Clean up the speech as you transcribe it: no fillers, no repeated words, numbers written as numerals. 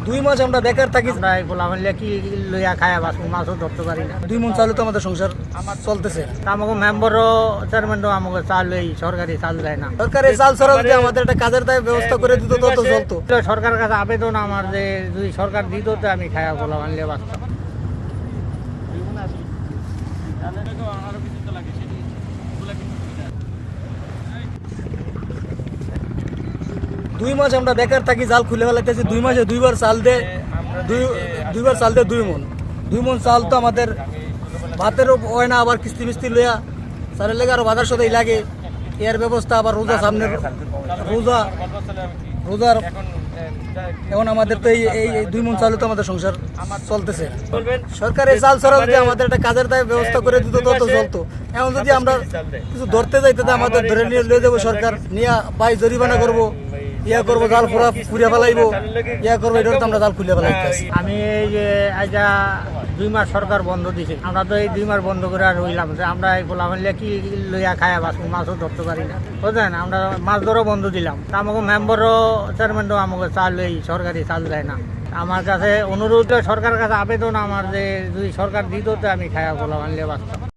2 মাস আমরা বেকার থাকি, আমরা বললাম কি লইয়া খায়া বাস মাছও ধরতে পারি না। 2 মন চালু তো আমাদের সংসার চলতেছে। আমাকে মেম্বারও চেয়ারম্যানও আমাকে চাল এই সরকারি চাল দেয় না। সরকারের চাল ছাড়া যদি আমাদের একটা কাজের দায় ব্যবস্থা করে দিত তত চলতো। সরকারের কাছে আবেদন আমার যে যদি সরকার দিত তো আমি খায়া বললাম আনলে বাঁচতাম। 2 মাস আমরা বেকার থাকি, জাল খুলে ফেলাইতেছি। 2 মাসে 2বার চাল দে, 2বার চাল দে 2 মন চাল তো আমাদের ভাতেরও হয় না, আবার কিস্তি মিস্তি লইয়া চালের লেগে আরো বাজার সদাই লাগে। এর ব্যবস্থা আবার রোজা সামনে, রোজার এখন আমাদের তো এই 2 মন চালু তো আমাদের সংসার চলতেছে। সরকারের চাল ছাড়া যদি আমাদের একটা কাজের দায় ব্যবস্থা করে দিত তত চলতো। এখন যদি আমরা কিছু ধরতে যাইতে আমাদের ধরে নিয়ে লয়ে যাবো, সরকার নিয়ে বাই জরিমানা করবো, ইয়া করবো, জাল পুড়ে ফেলাইবো, ইয়া করবো, এটা তো আমরা জাল খুলে ফেলাইতেছি। আমি এই যে আজা 2 মাস সরকার বন্ধ দিছে, আমরা তো এই 2 মাস বন্ধ করে আর রইলাম যে আমরা বললাম কি লইয়া খায়া বাস মাছও ধরতে পারি না, বুঝলেন। আমরা মাছ ধরও বন্ধ দিলাম। আমাকে মেম্বারও চেয়ারম্যানও আমাকে চাল এই সরকারি চাল দেয় না। আমার কাছে অনুরোধ, সরকারের কাছে আবেদন আমার যে যদি সরকার দিত তো আমি খায়া বললাম আনলে বাঁচতাম।